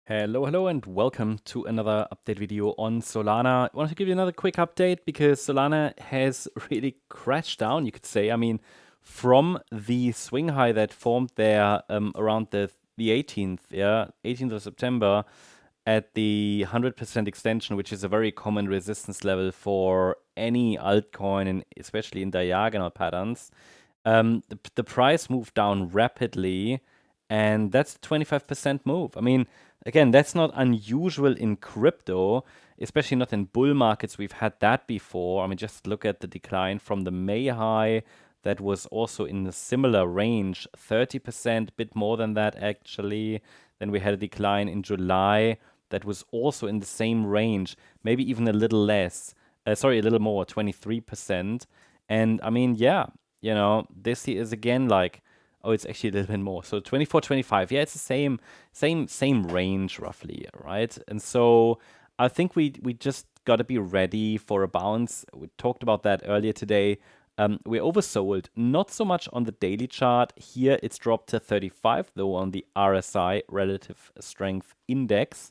Hello, and welcome to another update video on Solana. I wanted to give you another quick update because Solana has really crashed down, you could say. I mean, from the swing high that formed there around the 18th, 18th of September, at the 100% extension, which is a very common resistance level for any altcoin, and especially in diagonal patterns. The price moved down rapidly, and that's a 25% move. I mean, again, that's not unusual in crypto, especially not in bull markets. We've had that before. I mean, just look at the decline from the May high. That was also in a similar range, 30%, bit more than that actually. Then we had a decline in July that was also in the same range, maybe even a little less. Sorry, a little more, 23%. And I mean, yeah, this here is again like, oh, it's actually a little bit more. So 24, 25. Yeah, it's the same range roughly, right? And so I think we just got to be ready for a bounce. We talked about that earlier today. We're oversold, not so much on the daily chart. Here it's dropped to 35, though on the RSI, Relative Strength Index.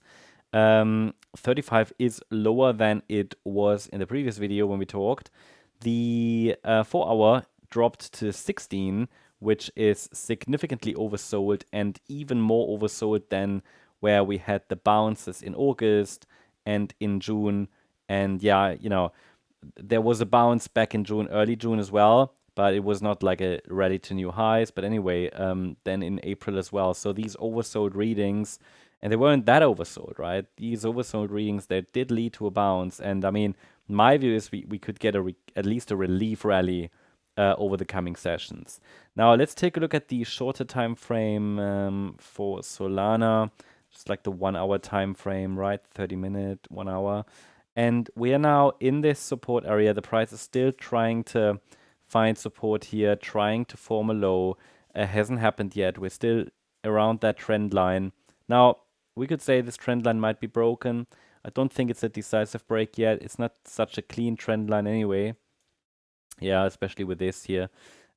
35 is lower than it was in the previous video when we talked. The 4-hour dropped to 16, which is significantly oversold and even more oversold than where we had the bounces in August and in June. And yeah, there was a bounce back in June, early June as well, but it was not like a ready to new highs. But anyway, then in April as well. So these oversold readings, and they weren't that oversold, right? These oversold readings that did lead to a bounce. And I mean, my view is we could get at least a relief rally over the coming sessions. Now let's take a look at the shorter time frame for Solana, just like the 1 hour time frame, right? 30-minute, 1 hour. And we are now in this support area. The price is still trying to find support here, trying to form a low. Hasn't happened yet. We're still around that trend line. Now, we could say this trend line might be broken. I don't think it's a decisive break yet. It's not such a clean trend line anyway. Yeah, especially with this here.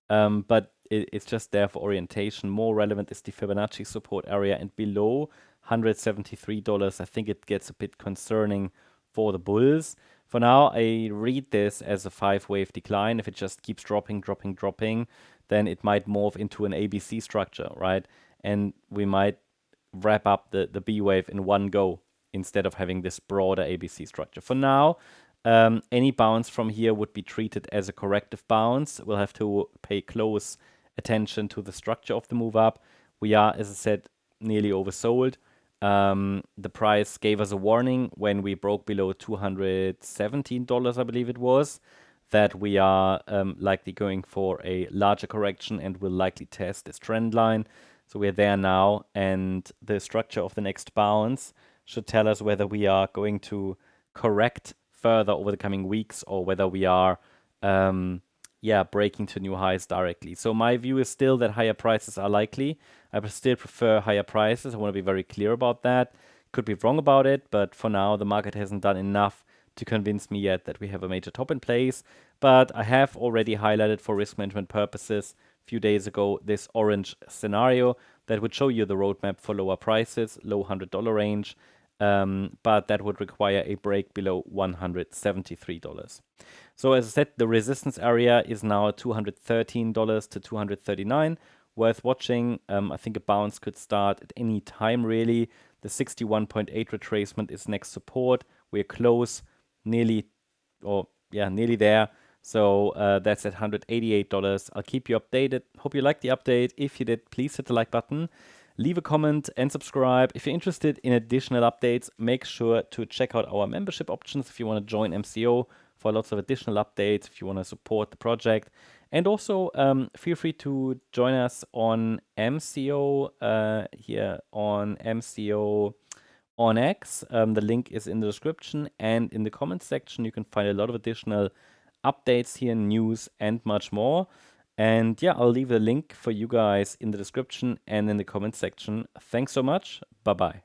But it's just there for orientation. More relevant is the Fibonacci support area, and below $173, I think it gets a bit concerning for the bulls. For now, I read this as a 5-wave decline. If it just keeps dropping, then it might morph into an ABC structure, right? And we might wrap up the B wave in one go instead of having this broader ABC structure. For now, any bounce from here would be treated as a corrective bounce. We'll have to pay close attention to the structure of the move up. We are, as I said, nearly oversold. The price gave us a warning when we broke below $217, I believe it was, that we are likely going for a larger correction and will likely test this trend line. So we're there now, and the structure of the next bounce should tell us whether we are going to correct further over the coming weeks or whether we are breaking to new highs directly. So my view is still that higher prices are likely. I still prefer higher prices. I want to be very clear about that. Could be wrong about it, but for now the market hasn't done enough to convince me yet that we have a major top in place. But I have already highlighted for risk management purposes a few days ago this orange scenario that would show you the roadmap for lower prices, low $100 range. But that would require a break below $173. So as I said, the resistance area is now $213 to $239. Worth watching. I think a bounce could start at any time, really. The 61.8 retracement is next support. We're close, nearly there. So that's at $188. I'll keep you updated. Hope you liked the update. If you did, please hit the like button. Leave a comment and subscribe. If you're interested in additional updates, make sure to check out our membership options if you want to join MCO for lots of additional updates, if you want to support the project. And also, feel free to join us on MCO, here on MCO on X. The link is in the description, and in the comments section, you can find a lot of additional updates here, news, and much more. And yeah, I'll leave a link for you guys in the description and in the comment section. Thanks so much. Bye-bye.